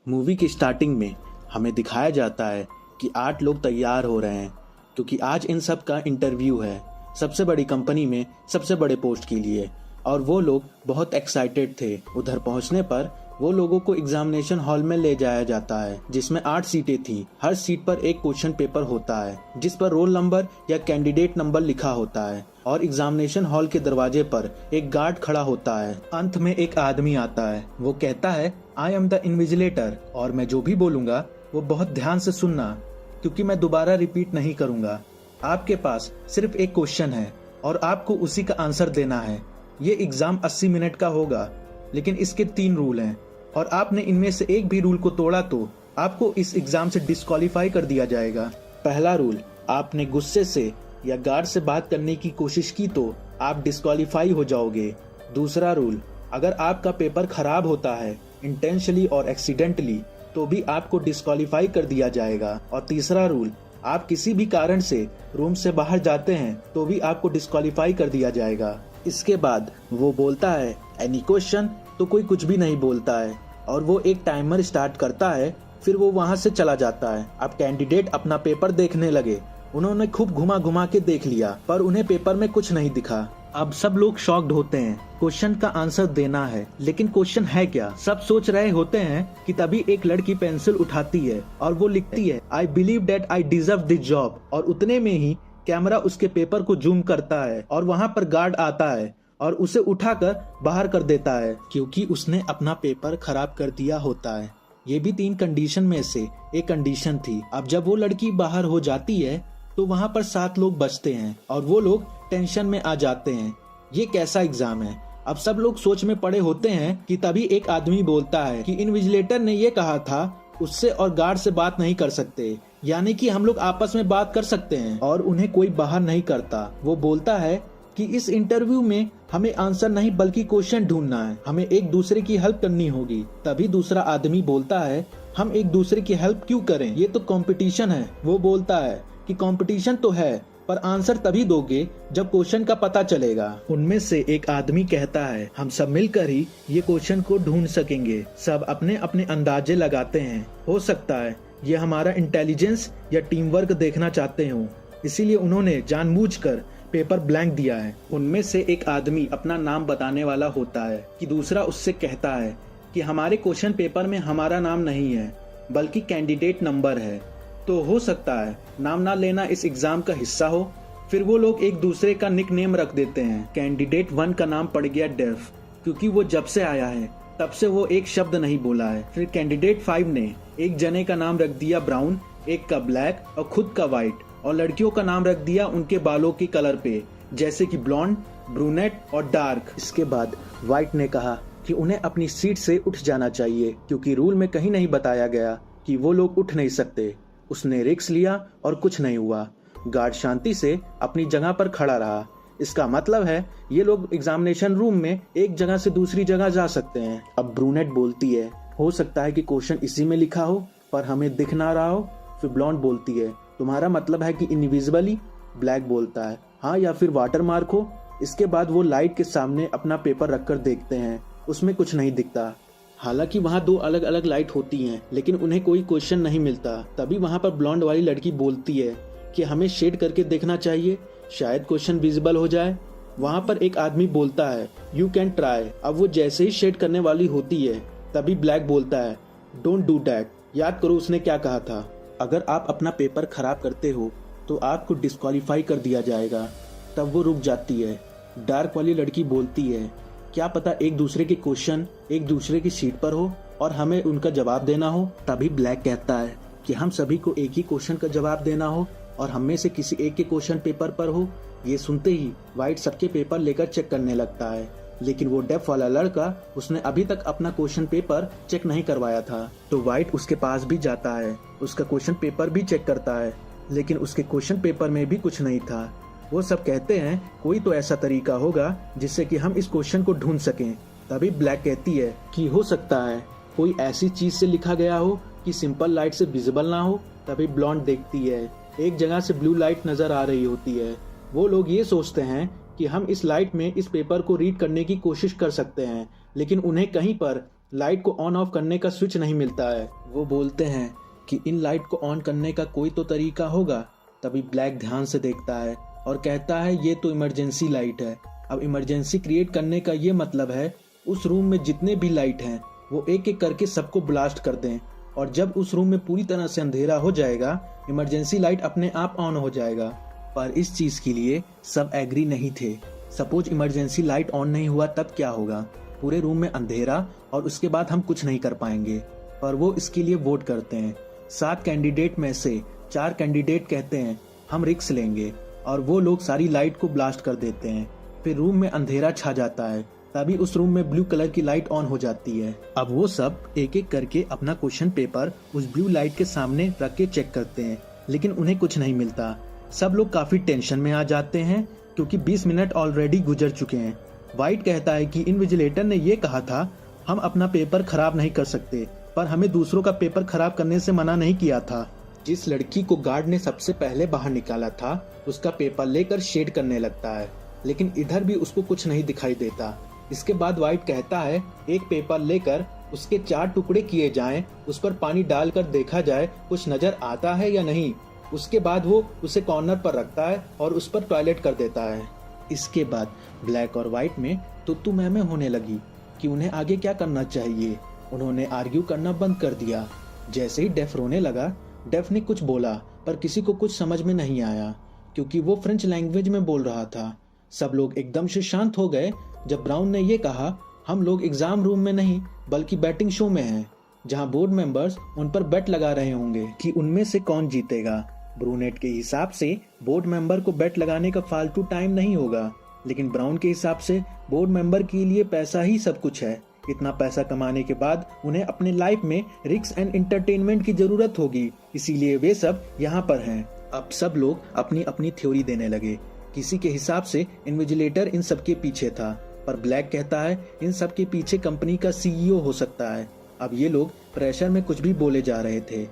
Movie की starting में हमें दिखाया जाता है कि 8 लोग तैयार हो रहे हैं क्योंकि आज इन सब का इंटरव्यू है सबसे बड़ी कंपनी में सबसे बड़े पोस्ट के लिए। और वो लोग बहुत एक्साइटेड थे। उधर पहुंचने पर वो लोगों को एग्जामिनेशन हॉल में ले जाया जाता है जिसमें 8 सीटें थी। हर सीट पर एक क्वेश्चन पेपर होता है जिस पर रोल नंबर या कैंडिडेट नंबर लिखा होता है और एग्जामिनेशन हॉल के दरवाजे पर एक गार्ड खड़ा होता है। अंत में एक आदमी आता है। वो कहता है आई एम द इन्विजिलेटर और मैं जो भी बोलूंगा वो बहुत ध्यान से सुनना क्योंकि मैं दोबारा रिपीट नहीं करूंगा। आपके पास सिर्फ एक क्वेश्चन है और आपको उसी का आंसर देना है। ये एग्जाम 80 मिनट का होगा लेकिन इसके 3 रूल हैं और आपने इनमें से एक भी रूल को तोड़ा तो आपको इस एग्जाम से डिस्क्वालीफाई कर दिया जाएगा। पहला रूल, आपने गुस्से से या गार्ड से बात करने की कोशिश की तो आप डिस्क्वालीफाई हो जाओगे। दूसरा रूल, अगर आपका पेपर खराब होता है इंटेंशनली और एक्सीडेंटली तो भी आपको डिस्क्वालीफाई कर दिया जाएगा। और तीसरा रूल, आप किसी भी कारण से रूम से बाहर जाते हैं तो भी आपको डिस्क्वालीफाई कर दिया जाएगा। इसके बाद वो बोलता है एनी क्वेश्चन तो कोई कुछ भी नहीं बोलता है और वो एक टाइमर स्टार्ट करता है। फिर वो वहां से चला जाता है। अब कैंडिडेट अपना पेपर देखने लगे। उन्होंने खूब घुमा घुमा के देख लिया पर उन्हें पेपर में कुछ नहीं दिखा। अब सब लोग शॉक्ड होते हैं। क्वेश्चन का आंसर देना है लेकिन क्वेश्चन है क्या, सब सोच रहे होते हैं कि तभी एक लड़की पेंसिल उठाती है और वो लिखती है I believe date I deserve this job. और उतने में ही कैमरा उसके पेपर को जूम करता है और वहाँ पर गार्ड आता है और उसे उठाकर बाहर कर देता है क्योंकि उसने अपना पेपर खराब कर दिया होता है। ये भी 3 कंडीशन में से एक कंडीशन थी। अब जब वो लड़की बाहर हो जाती है तो वहाँ पर 7 लोग बचते हैं और वो लोग टेंशन में आ जाते हैं। ये कैसा एग्जाम है। अब सब लोग सोच में पड़े होते हैं कि तभी एक आदमी बोलता है कि इन्विजिलेटर ने ये कहा था उससे और गार्ड से बात नहीं कर सकते, यानी कि हम लोग आपस में बात कर सकते हैं और उन्हें कोई बाहर नहीं करता। वो बोलता है कि इस इंटरव्यू में हमें आंसर नहीं बल्कि क्वेश्चन ढूंढना है, हमें एक दूसरे की हेल्प करनी होगी। तभी दूसरा आदमी बोलता है हम एक दूसरे की हेल्प क्यों करें, ये तो कंपटीशन है। वो बोलता है कि कंपटीशन तो है पर आंसर तभी दोगे जब क्वेश्चन का पता चलेगा। उनमें से एक आदमी कहता है हम सब मिलकर ही ये क्वेश्चन को ढूंढ सकेंगे। सब अपने अपने अंदाजे लगाते हैं। हो सकता है ये हमारा इंटेलिजेंस या टीम वर्क देखना चाहते हो, इसीलिए उन्होंने जानबूझकर पेपर ब्लैंक दिया है। उनमें से एक आदमी अपना नाम बताने वाला होता है कि दूसरा उससे कहता है कि हमारे क्वेश्चन पेपर में हमारा नाम नहीं है बल्कि कैंडिडेट नंबर है, तो हो सकता है नाम ना लेना इस एग्जाम का हिस्सा हो। फिर वो लोग एक दूसरे का निक नेम रख देते हैं। कैंडिडेट 1 का नाम पड़ गया डेफ क्योंकि वो जब से आया है तब से वो एक शब्द नहीं बोला है। फिर कैंडिडेट 5 ने एक जने का नाम रख दिया ब्राउन, एक का ब्लैक और खुद का व्हाइट, और लड़कियों का नाम रख दिया उनके बालों के कलर पे जैसे कि ब्लॉन्ड, ब्रूनेट और डार्क। इसके बाद व्हाइट ने कहा कि उन्हें अपनी सीट से उठ जाना चाहिए क्योंकि रूल में कहीं नहीं बताया गया कि वो लोग उठ नहीं सकते। उसने रिस्क लिया और कुछ नहीं हुआ। गार्ड शांति से अपनी जगह पर खड़ा रहा। इसका मतलब है ये लोग एग्जामिनेशन रूम में एक जगह से दूसरी जगह जा सकते हैं। अब ब्रूनेट बोलती है हो सकता है कि क्वेश्चन इसी में लिखा हो पर हमें दिख ना रहा हो। फिर ब्लॉन्ड बोलती है तुम्हारा मतलब है कि इनविजिबली। ब्लैक बोलता है हाँ, या फिर वाटर मार्क हो। इसके बाद वो लाइट के सामने अपना पेपर रखकर देखते हैं, उसमें कुछ नहीं दिखता। हालांकि वहाँ 2 अलग अलग लाइट होती हैं लेकिन उन्हें कोई क्वेश्चन नहीं मिलता। तभी वहाँ पर ब्लॉन्ड वाली लड़की बोलती है कि हमें शेड करके देखना चाहिए, शायद क्वेश्चन विजिबल हो जाए। वहाँ पर एक आदमी बोलता है यू कैन ट्राई। अब वो जैसे ही शेड करने वाली होती है तभी ब्लैक बोलता है डोंट डू दैट। याद करो उसने क्या कहा था, अगर आप अपना पेपर खराब करते हो तो आपको डिस्क्वालीफाई कर दिया जाएगा। तब वो रुक जाती है। डार्क वाली लड़की बोलती है क्या पता एक दूसरे के क्वेश्चन एक दूसरे की सीट पर हो और हमें उनका जवाब देना हो। तभी ब्लैक कहता है कि हम सभी को एक ही क्वेश्चन का जवाब देना हो और हम में से किसी एक के क्वेश्चन पेपर पर हो। ये सुनते ही व्हाइट सबके पेपर लेकर चेक करने लगता है लेकिन वो डेफ वाला लड़का उसने अभी तक अपना क्वेश्चन पेपर चेक नहीं करवाया था। तो व्हाइट उसके पास भी जाता है, उसका क्वेश्चन पेपर भी चेक करता है लेकिन उसके क्वेश्चन पेपर में भी कुछ नहीं था। वो सब कहते हैं कोई तो ऐसा तरीका होगा जिससे कि हम इस क्वेश्चन को ढूंढ सकें। तभी ब्लैक कहती है कि हो सकता है कोई ऐसी चीज से लिखा गया हो कि सिंपल लाइट से विजिबल ना हो। तभी ब्लॉन्ड देखती है एक जगह से ब्लू लाइट नजर आ रही होती है। वो लोग ये सोचते हैं कि हम इस लाइट में इस पेपर को रीड करने की कोशिश कर सकते हैं लेकिन उन्हें कहीं पर लाइट को ऑन ऑफ करने का स्विच नहीं मिलता है। वो बोलते हैं कि इन लाइट को ऑन करने का कोई तो तरीका होगा। तभी ब्लैक ध्यान से देखता है और कहता है ये तो इमरजेंसी लाइट है। अब इमरजेंसी क्रिएट करने का ये मतलब है उस रूम में जितने भी लाइट हैं वो एक एक करके सबको ब्लास्ट कर दें, और जब उस रूम में पूरी तरह से अंधेरा हो जाएगा इमरजेंसी लाइट अपने आप ऑन हो जाएगा। पर इस चीज के लिए सब एग्री नहीं थे। सपोज इमरजेंसी लाइट ऑन नहीं हुआ तब क्या होगा? पूरे रूम में अंधेरा और उसके बाद हम कुछ नहीं कर पाएंगे। पर वो इसके लिए वोट करते हैं। 7 कैंडिडेट में से 4 कैंडिडेट कहते हैं हम रिस्क लेंगे, और वो लोग सारी लाइट को ब्लास्ट कर देते हैं। फिर रूम में अंधेरा छा जाता है। तभी उस रूम में ब्लू कलर की लाइट ऑन हो जाती है। अब वो सब एक एक करके अपना क्वेश्चन पेपर उस ब्लू लाइट के सामने रख के चेक करते हैं, लेकिन उन्हें कुछ नहीं मिलता। सब लोग काफी टेंशन में आ जाते हैं क्योंकि 20 मिनट ऑलरेडी गुजर चुके हैं। व्हाइट कहता है कि इन्विजिलेटर ने ये कहा था हम अपना पेपर खराब नहीं कर सकते, पर हमें दूसरों का पेपर खराब करने से मना नहीं किया था। जिस लड़की को गार्ड ने सबसे पहले बाहर निकाला था उसका पेपर लेकर शेड करने लगता है, लेकिन इधर भी उसको कुछ नहीं दिखाई देता। इसके बाद व्हाइट कहता है एक पेपर लेकर उसके 4 टुकड़े किए जाएं, उस पर पानी डालकर देखा जाए कुछ नजर आता है या नहीं। उसके बाद वो उसे कॉर्नर पर रखता है और उस पर टॉयलेट कर देता है। इसके बाद ब्लैक और व्हाइट में तुत्तू मैमे होने लगी कि उन्हें आगे क्या करना चाहिए। उन्होंने आर्ग्यू करना बंद कर दिया। जैसे ही डेफ रोने लगा, डेफ ने कुछ बोला पर किसी को कुछ समझ में नहीं आया क्योंकि वो फ्रेंच लैंग्वेज में बोल रहा था। सब लोग एकदम से शांत हो गए जब ब्राउन ने ये कहा हम लोग एग्जाम रूम में नहीं बल्कि बैटिंग शो में हैं, जहां बोर्ड मेंबर्स उन पर बेट लगा रहे होंगे कि उनमें से कौन जीतेगा। ब्रूनेट के हिसाब से बोर्ड मेंबर को बेट लगाने का फालतू टाइम नहीं होगा, लेकिन ब्राउन के हिसाब से बोर्ड मेंबर के लिए पैसा ही सब कुछ है। इतना पैसा कमाने के बाद उन्हें अपने लाइफ में रिस्क एंड एंटरटेनमेंट की जरूरत होगी, इसीलिए वे सब यहाँ पर हैं। अब सब लोग अपनी अपनी थ्योरी देने लगे। किसी के हिसाब से इन्विजिलेटर इन सब के पीछे था, पर ब्लैक कहता है इन सब के पीछे कंपनी का सीईओ हो सकता है। अब ये लोग प्रेशर में कुछ भी बोले जा रहे थे।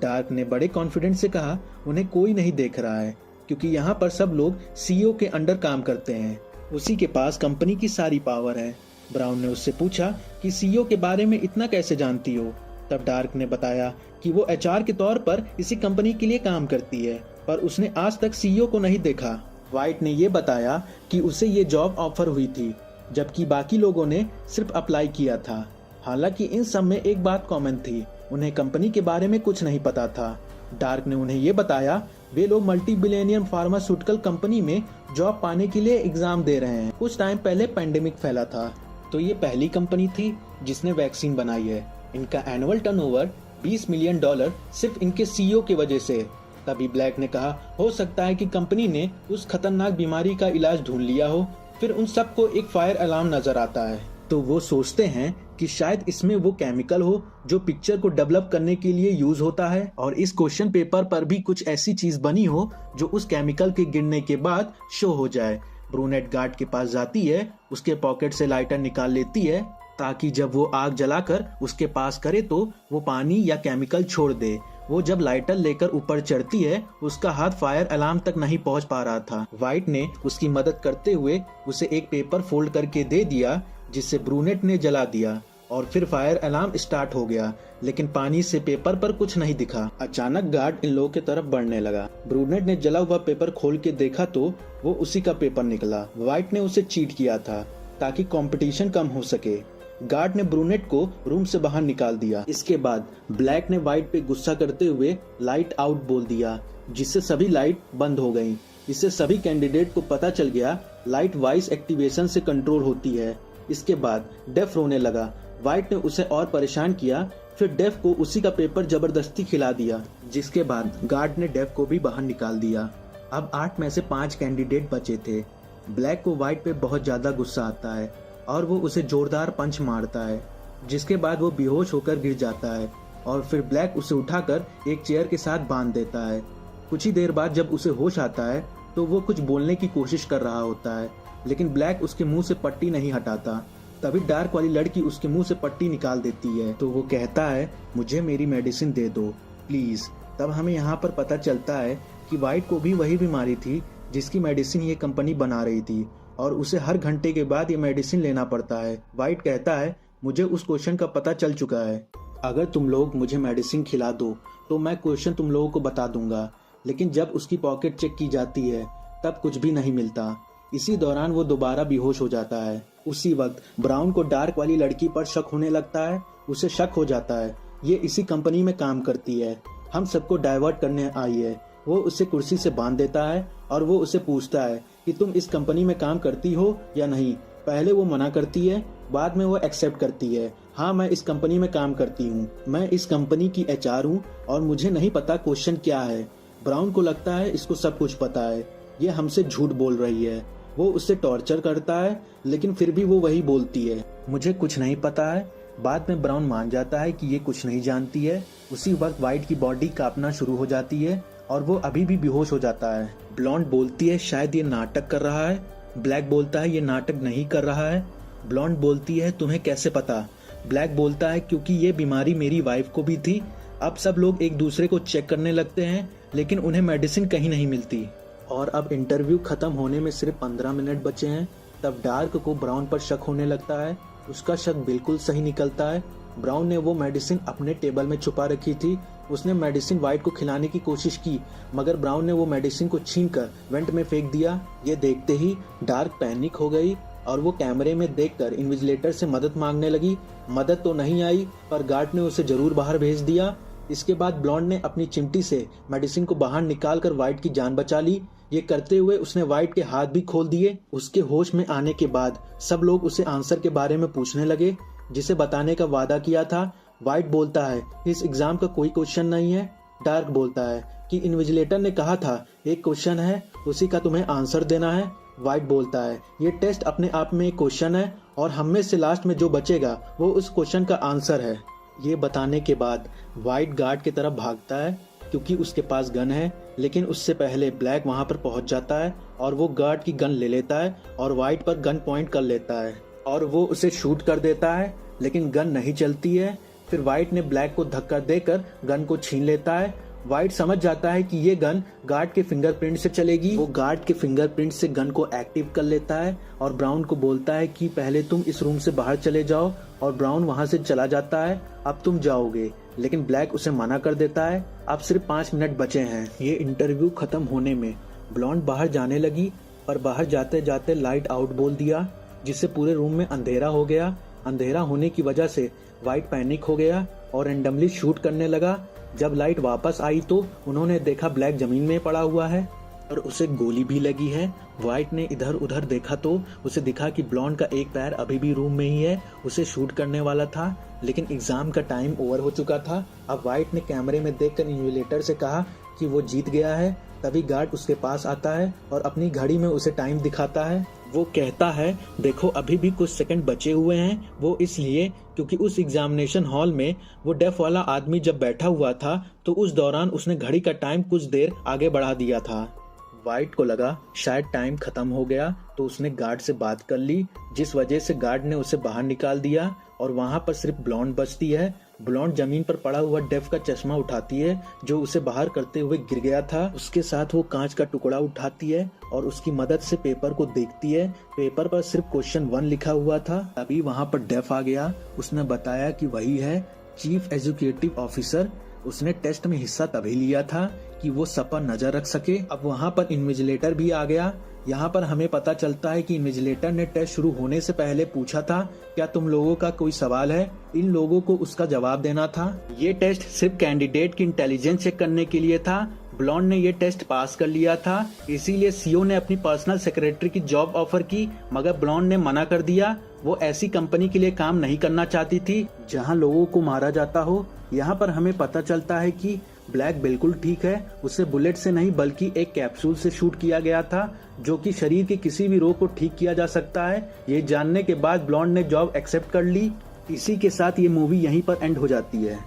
डार्क ने बड़े कॉन्फिडेंस से कहा उन्हें कोई नहीं देख रहा है क्योंकि यहाँ पर सब लोग सीईओ के अंडर काम करते हैं, उसी के पास कंपनी की सारी पावर है। ब्राउन ने उससे पूछा कि सीईओ के बारे में इतना कैसे जानती हो? तब डार्क ने बताया कि वो एचआर के तौर पर इसी कंपनी के लिए काम करती है, पर उसने आज तक सीईओ को नहीं देखा। व्हाइट ने ये बताया कि उसे ये जॉब ऑफर हुई थी, जबकि बाकी लोगों ने सिर्फ अप्लाई किया था। हालांकि इन सब में एक बात कॉमन थी, उन्हें कंपनी के बारे में कुछ नहीं पता था। डार्क ने उन्हें ये बताया वे लोग मल्टी बिलियनियर फार्मास्यूटिकल कंपनी में जॉब पाने के लिए एग्जाम दे रहे हैं। कुछ टाइम पहले पेंडेमिक फैला था, तो ये पहली कंपनी थी जिसने वैक्सीन बनाई है। इनका एनुअल टर्नओवर $20 मिलियन सिर्फ इनके सीईओ की वजह से। तभी ब्लैक ने कहा हो सकता है कि कंपनी ने उस खतरनाक बीमारी का इलाज ढूंढ लिया हो। फिर उन सबको एक फायर अलार्म नजर आता है, तो वो सोचते हैं कि शायद इसमें वो केमिकल हो जो पिक्चर को डेवलप करने के लिए यूज होता है, और इस क्वेश्चन पेपर पर भी कुछ ऐसी चीज बनी हो जो उस केमिकल के गिरने के बाद शो हो जाए। ब्रूनेट गार्ड के पास जाती है, उसके पॉकेट से लाइटर निकाल लेती है ताकि जब वो आग जलाकर उसके पास करे तो वो पानी या केमिकल छोड़ दे। वो जब लाइटर लेकर ऊपर चढ़ती है उसका हाथ फायर अलार्म तक नहीं पहुंच पा रहा था। व्हाइट ने उसकी मदद करते हुए उसे एक पेपर फोल्ड करके दे दिया जिससे ब्रूनेट ने जला दिया, और फिर फायर अलार्म स्टार्ट हो गया, लेकिन पानी से पेपर पर कुछ नहीं दिखा। अचानक गार्ड इन लोगों की तरफ बढ़ने लगा। ब्रूनेट ने जला हुआ पेपर खोल के देखा तो वो उसी का पेपर निकला। व्हाइट ने उसे चीट किया था ताकि कंपटीशन कम हो सके। गार्ड ने ब्रूनेट को रूम से बाहर निकाल दिया। इसके बाद ब्लैक ने व्हाइट पे गुस्सा करते हुए लाइट आउट बोल दिया, जिससे सभी लाइट बंद हो गयी। इससे सभी कैंडिडेट को पता चल गया लाइट वॉइस एक्टिवेशन से कंट्रोल होती है। इसके बाद डेफ रोने लगा। व्हाइट ने उसे और परेशान किया, फिर डेफ को उसी का पेपर जबरदस्ती खिला दिया, जिसके बाद गार्ड ने डेफ को भी बाहर निकाल दिया। अब 8 में से 5 कैंडिडेट बचे थे। ब्लैक को व्हाइट पे बहुत ज्यादा गुस्सा आता है और वो उसे जोरदार पंच मारता है, जिसके बाद वो बेहोश होकर गिर जाता है, और फिर ब्लैक उसे उठाकर एक चेयर के साथ बांध देता है। कुछ ही देर बाद जब उसे होश आता है तो वो कुछ बोलने की कोशिश कर रहा होता है, लेकिन ब्लैक उसके मुंह से पट्टी नहीं हटाता। तभी डार्क वाली लड़की उसके मुंह से पट्टी निकाल देती है, तो वो कहता है मुझे मेरी मेडिसिन दे दो प्लीज। तब हमें यहाँ पर पता चलता है कि व्हाइट को भी वही बीमारी थी जिसकी मेडिसिन ये कंपनी बना रही थी, और उसे हर घंटे के बाद ये मेडिसिन लेना पड़ता है। व्हाइट कहता है मुझे उस क्वेश्चन का पता चल चुका है। अगर तुम लोग मुझे मेडिसिन खिला दो तो मैं क्वेश्चन तुम लोगों को बता दूंगा, लेकिन जब उसकी पॉकेट चेक की जाती है तब कुछ भी नहीं मिलता। इसी दौरान वो दोबारा बेहोश हो जाता है। उसी वक्त ब्राउन को डार्क वाली लड़की पर शक होने लगता है। उसे शक हो जाता है ये इसी कंपनी में काम करती है, हम सबको डाइवर्ट करने आई है। वो उसे कुर्सी से बांध देता है और वो उसे पूछता है कि तुम इस कंपनी में काम करती हो या नहीं। पहले वो मना करती है, बाद में वो एक्सेप्ट करती है। हाँ, मैं इस कंपनी में काम करती हूँ, मैं इस कंपनी की HR हूँ और मुझे नहीं पता क्वेश्चन क्या है। ब्राउन को लगता है इसको सब कुछ पता है, ये हमसे झूठ बोल रही है। वो उससे टॉर्चर करता है लेकिन फिर भी वो वही बोलती है, मुझे कुछ नहीं पता है। बाद में ब्राउन मान जाता है कि ये कुछ नहीं जानती है। उसी वक्त वाइट की बॉडी कांपना शुरू हो जाती है और वो अभी भी बेहोश हो जाता है। ब्लॉन्ड बोलती है शायद ये नाटक कर रहा है। ब्लैक बोलता है ये नाटक नहीं कर रहा है। ब्लॉन्ड बोलती है तुम्हें कैसे पता? ब्लैक बोलता है क्योंकि ये बीमारी मेरी वाइफ को भी थी। अब सब लोग एक दूसरे को चेक करने लगते हैं लेकिन उन्हें मेडिसिन कहीं नहीं मिलती। और अब इंटरव्यू खत्म होने में सिर्फ 15 मिनट बचे हैं। तब डार्क को ब्राउन पर शक होने लगता है। उसका शक बिल्कुल सही निकलता है। ब्राउन ने वो मेडिसिन अपने टेबल में छुपा रखी थी। उसने मेडिसिन वाइट को खिलाने की कोशिश की मगर ब्राउन ने वो मेडिसिन को छीनकर वेंट में फेंक दिया। ये देखते ही डार्क पैनिक हो गई और वो कैमरे में देखकर इन्विजिलेटर से मदद मांगने लगी। मदद तो नहीं आई पर गार्ड ने उसे जरूर बाहर भेज दिया। इसके बाद ब्लॉन्ड ने अपनी चिमटी से मेडिसिन को बाहर निकालकर वाइट की जान बचा ली। ये करते हुए उसने वाइट के हाथ भी खोल दिए। उसके होश में आने के बाद सब लोग उसे आंसर के बारे में पूछने लगे जिसे बताने का वादा किया था। वाइट बोलता है इस एग्जाम का कोई क्वेश्चन नहीं है। डार्क बोलता है कि इन्विजिलेटर ने कहा था एक क्वेश्चन है, उसी का तुम्हें आंसर देना है। वाइट बोलता है ये टेस्ट अपने आप में एक क्वेश्चन है और हम में से लास्ट में जो बचेगा वो उस क्वेश्चन का आंसर है। ये बताने के बाद वाइट गार्ड की तरफ भागता है क्योंकि उसके पास गन है, लेकिन उससे पहले ब्लैक वहां पर पहुंच जाता है और वो गार्ड की गन ले लेता है और वाइट पर गन पॉइंट कर लेता है और वो उसे शूट कर देता है, लेकिन गन नहीं चलती है। फिर वाइट ने ब्लैक को धक्का देकर गन को छीन लेता है। वाइट समझ जाता है कि ये गन गार्ड के फिंगरप्रिंट से चलेगी। वो गार्ड के फिंगरप्रिंट से गन को एक्टिव कर लेता है और ब्राउन को बोलता है कि पहले तुम इस रूम से बाहर चले जाओ, और ब्राउन वहां से चला जाता है। अब तुम जाओगे, लेकिन ब्लैक उसे मना कर देता है। अब सिर्फ 5 मिनट बचे हैं। ये इंटरव्यू खत्म होने में ब्लॉन्ड बाहर जाने लगी पर बाहर जाते जाते लाइट आउट बोल दिया जिससे पूरे रूम में अंधेरा हो गया। अंधेरा होने की वजह से वाइट पैनिक हो गया और रैंडमली शूट करने लगा। जब लाइट वापस आई तो उन्होंने देखा ब्लैक जमीन में पड़ा हुआ है और उसे गोली भी लगी है। वाइट ने इधर उधर देखा तो उसे दिखा कि ब्लॉन्ड का एक पैर अभी भी रूम में ही है। उसे शूट करने वाला था लेकिन एग्जाम का टाइम ओवर हो चुका था। अब वाइट ने कैमरे में देखकर इन्विजिलेटर से कहा कि वो जीत गया है। तभी गार्ड उसके पास आता है और अपनी घड़ी में उसे टाइम दिखाता है। वो कहता है देखो अभी भी कुछ सेकंड बचे हुए हैं। वो इसलिए क्योंकि उस एग्जामिनेशन हॉल में वो डेफ वाला आदमी जब बैठा हुआ था तो उस दौरान उसने घड़ी का टाइम कुछ देर आगे बढ़ा दिया था। वाइट को लगा शायद टाइम खत्म हो गया तो उसने गार्ड से बात कर ली, जिस वजह से गार्ड ने उसे बाहर निकाल दिया और वहां पर सिर्फ ब्लॉन्ड बचती है। ब्लॉन्ड जमीन पर पड़ा हुआ डेफ का चश्मा उठाती है जो उसे बाहर करते हुए गिर गया था। उसके साथ वो कांच का टुकड़ा उठाती है और उसकी मदद से पेपर को देखती है। पेपर पर सिर्फ क्वेश्चन 1 लिखा हुआ था। तभी वहां पर डेफ आ गया। उसने बताया कि वही है चीफ एग्जीक्यूटिव ऑफिसर। उसने टेस्ट में हिस्सा तभी लिया था कि वो सब पर नजर रख सके। अब वहां पर इन्विजिलेटर भी आ गया। यहाँ पर हमें पता चलता है कि इन्विजिलेटर ने टेस्ट शुरू होने से पहले पूछा था क्या तुम लोगों का कोई सवाल है। इन लोगों को उसका जवाब देना था। ये टेस्ट सिर्फ कैंडिडेट की इंटेलिजेंस चेक करने के लिए था। ब्लॉन्ड ने ये टेस्ट पास कर लिया था, इसीलिए सीईओ ने अपनी पर्सनल सेक्रेटरी की जॉब ऑफर की, मगर ब्लॉन्ड ने मना कर दिया। वो ऐसी कंपनी के लिए काम नहीं करना चाहती थी जहां लोगों को मारा जाता हो। यहाँ पर हमें पता चलता है कि ब्लैक बिल्कुल ठीक है। उसे बुलेट से नहीं बल्कि एक कैप्सूल से शूट किया गया था जो कि शरीर के किसी भी रोग को ठीक किया जा सकता है। ये जानने के बाद ब्लॉन्ड ने जॉब एक्सेप्ट कर ली। इसी के साथ ये मूवी यहीं पर एंड हो जाती है।